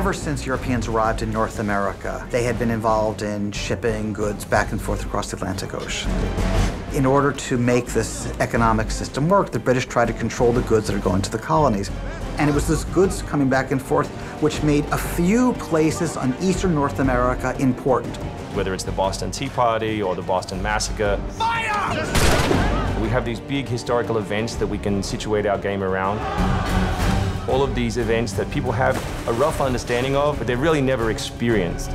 Ever since Europeans arrived in North America, they had been involved in shipping goods back and forth across the Atlantic Ocean. In order to make this economic system work, the British tried to control the goods that are going to the colonies. And it was those goods coming back and forth which made a few places on eastern North America important. Whether it's the Boston Tea Party or the Boston Massacre. Fire! We have these big historical events that we can situate our game around. All of these events that people have a rough understanding of, but they've really never experienced.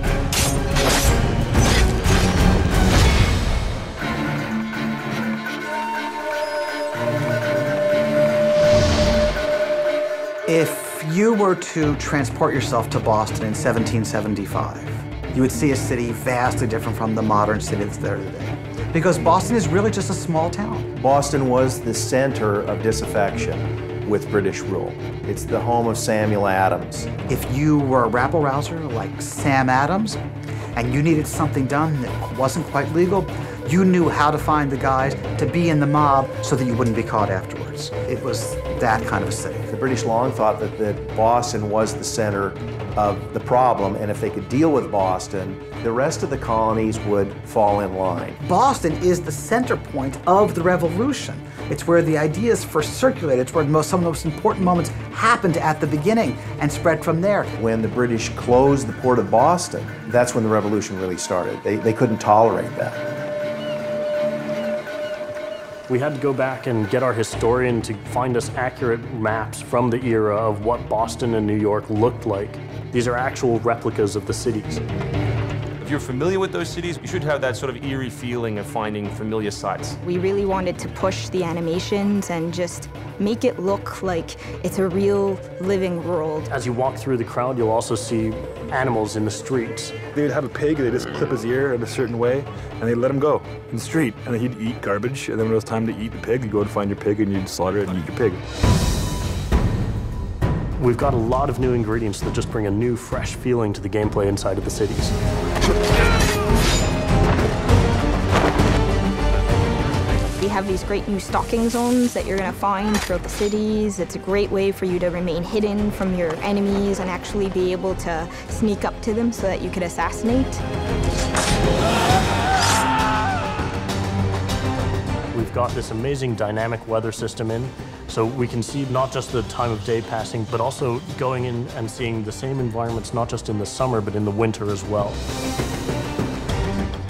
If you were to transport yourself to Boston in 1775, you would see a city vastly different from the modern city that's there today. Because Boston is really just a small town. Boston was the center of disaffection with British rule. It's the home of Samuel Adams. If you were a rabble-rouser like Sam Adams, and you needed something done that wasn't quite legal, you knew how to find the guys to be in the mob so that you wouldn't be caught afterwards. It was that kind of a city. The British long thought that Boston was the center of the problem, and if they could deal with Boston, the rest of the colonies would fall in line. Boston is the center point of the Revolution. It's where the ideas first circulated. It's where some of the most important moments happened at the beginning and spread from there. When the British closed the port of Boston, that's when the Revolution really started. They couldn't tolerate that. We had to go back and get our historian to find us accurate maps from the era of what Boston and New York looked like. These are actual replicas of the cities. If you're familiar with those cities, you should have that sort of eerie feeling of finding familiar sights. We really wanted to push the animations and just make it look like it's a real living world. As you walk through the crowd, you'll also see animals in the streets. They'd have a pig, they just clip his ear in a certain way, and they'd let him go in the street. And then he'd eat garbage, and then when it was time to eat the pig, you'd go and find your pig, and you'd slaughter it and eat your pig. We've got a lot of new ingredients that just bring a new, fresh feeling to the gameplay inside of the cities. We have these great new stalking zones that you're going to find throughout the cities. It's a great way for you to remain hidden from your enemies and actually be able to sneak up to them so that you could assassinate. We've got this amazing dynamic weather system in, so we can see not just the time of day passing, but also going in and seeing the same environments, not just in the summer, but in the winter as well.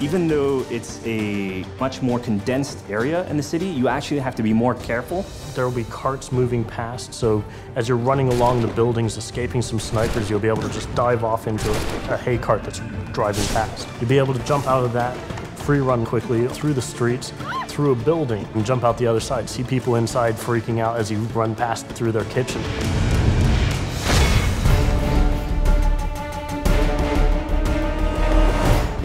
Even though it's a much more condensed area in the city, you actually have to be more careful. There will be carts moving past, so as you're running along the buildings, escaping some snipers, you'll be able to just dive off into a hay cart that's driving past. You'll be able to jump out of that, free run quickly through the streets, through a building, and jump out the other side. See people inside freaking out as you run past through their kitchen.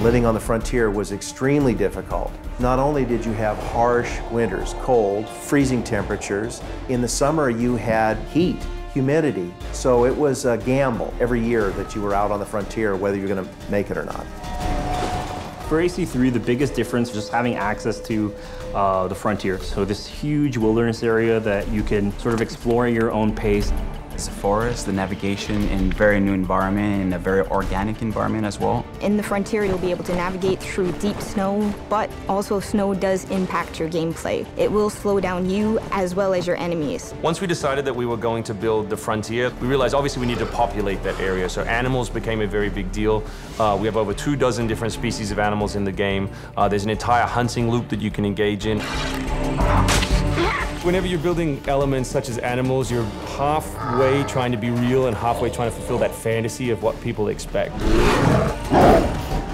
Living on the frontier was extremely difficult. Not only did you have harsh winters, cold, freezing temperatures, in the summer you had heat, humidity, so it was a gamble every year that you were out on the frontier, whether you're going to make it or not. For AC3, the biggest difference is just having access to the frontier. So this huge wilderness area that you can sort of explore at your own pace. It's a forest, the navigation in a very new environment, and a very organic environment as well. In the frontier, you'll be able to navigate through deep snow, but also snow does impact your gameplay. It will slow down you as well as your enemies. Once we decided that we were going to build the frontier, we realized obviously we need to populate that area. So animals became a very big deal. We have over 24 different species of animals in the game. There's an entire hunting loop that you can engage in. Whenever you're building elements such as animals, you're halfway trying to be real and halfway trying to fulfill that fantasy of what people expect.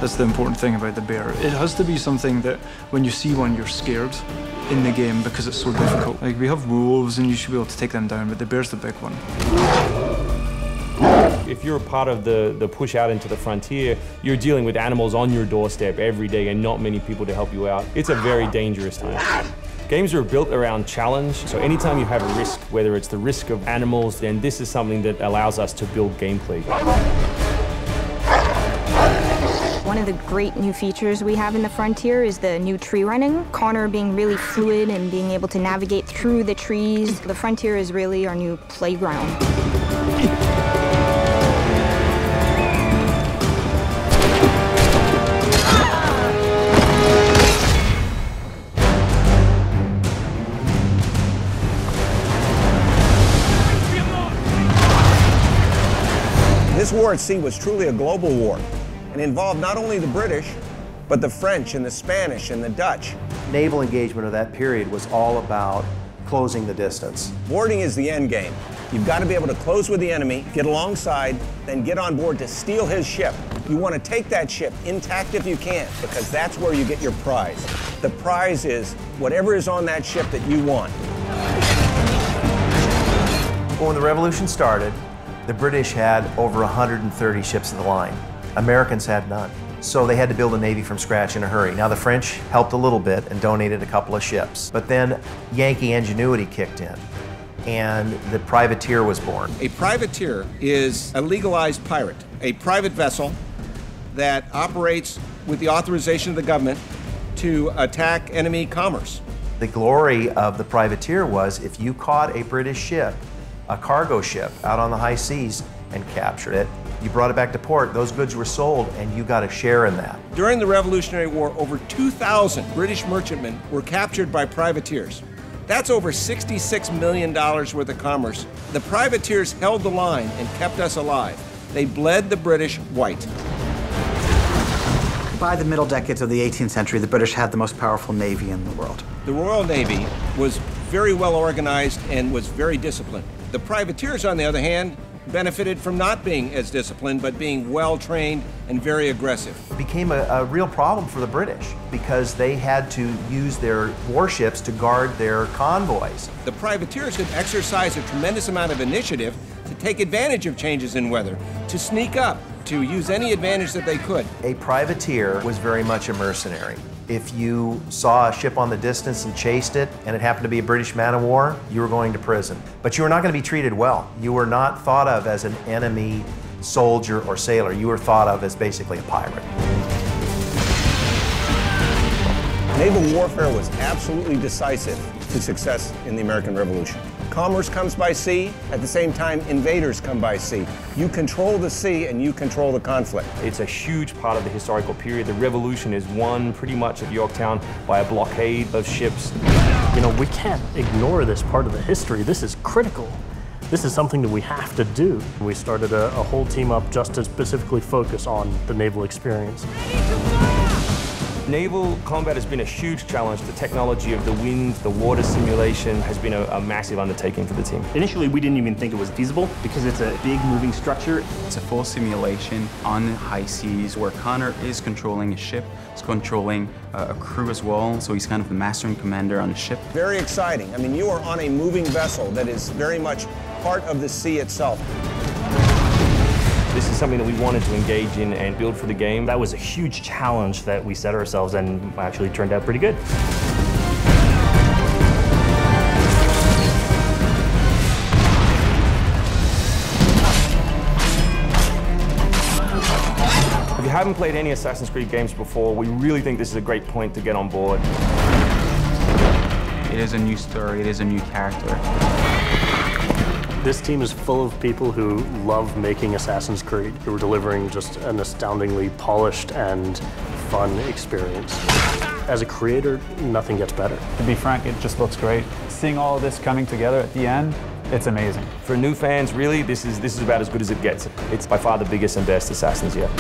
That's the important thing about the bear. It has to be something that when you see one, you're scared in the game because it's so difficult. Like, we have wolves and you should be able to take them down, but the bear's the big one. If you're a part of the push out into the frontier, you're dealing with animals on your doorstep every day and not many people to help you out. It's a very dangerous time. Games are built around challenge, so anytime you have a risk, whether it's the risk of animals, then this is something that allows us to build gameplay. One of the great new features we have in the frontier is the new tree running. Connor being really fluid and being able to navigate through the trees. The frontier is really our new playground. war at sea was truly a global war and involved not only the British, but the French and the Spanish and the Dutch. Naval engagement of that period was all about closing the distance. Boarding is the end game. You've got to be able to close with the enemy, get alongside, then get on board to steal his ship. You want to take that ship intact if you can, because that's where you get your prize. The prize is whatever is on that ship that you want. Well, when the revolution started, the British had over 130 ships of the line. Americans had none. So they had to build a navy from scratch in a hurry. Now the French helped a little bit and donated a couple of ships. But then Yankee ingenuity kicked in and the privateer was born. A privateer is a legalized pirate, a private vessel that operates with the authorization of the government to attack enemy commerce. The glory of the privateer was if you caught a British ship, a cargo ship out on the high seas and captured it, you brought it back to port, those goods were sold, and you got a share in that. During the Revolutionary War, over 2,000 British merchantmen were captured by privateers. That's over $66 million worth of commerce. The privateers held the line and kept us alive. They bled the British white. By the middle decades of the 18th century, the British had the most powerful navy in the world. The Royal Navy was very well organized and was very disciplined. The privateers, on the other hand, benefited from not being as disciplined, but being well-trained and very aggressive. It became a real problem for the British because they had to use their warships to guard their convoys. The privateers could exercise a tremendous amount of initiative to take advantage of changes in weather, to sneak up, to use any advantage that they could. A privateer was very much a mercenary. If you saw a ship on the distance and chased it, and it happened to be a British man-of-war, you were going to prison. But you were not going to be treated well. You were not thought of as an enemy soldier or sailor. You were thought of as basically a pirate. Naval warfare was absolutely decisive to success in the American Revolution. Commerce comes by sea, at the same time invaders come by sea. You control the sea and you control the conflict. It's a huge part of the historical period. The revolution is won pretty much at Yorktown by a blockade of ships. You know, we can't ignore this part of the history. This is critical. This is something that we have to do. We started a whole team up just to specifically focus on the naval experience. Naval combat has been a huge challenge. The technology of the wind, the water simulation has been a massive undertaking for the team. Initially, we didn't even think it was feasible because it's a big moving structure. It's a full simulation on high seas where Connor is controlling a ship, he's controlling a crew as well, so he's kind of the master and commander on the ship. Very exciting. I mean, you are on a moving vessel that is very much part of the sea itself. This is something that we wanted to engage in and build for the game. That was a huge challenge that we set ourselves and actually turned out pretty good. If you haven't played any Assassin's Creed games before, we really think this is a great point to get on board. It is a new story, it is a new character. This team is full of people who love making Assassin's Creed, who are delivering just an astoundingly polished and fun experience. As a creator, nothing gets better. To be frank, it just looks great. Seeing all of this coming together at the end, it's amazing. For new fans, really, this is about as good as it gets. It's by far the biggest and best Assassins yet.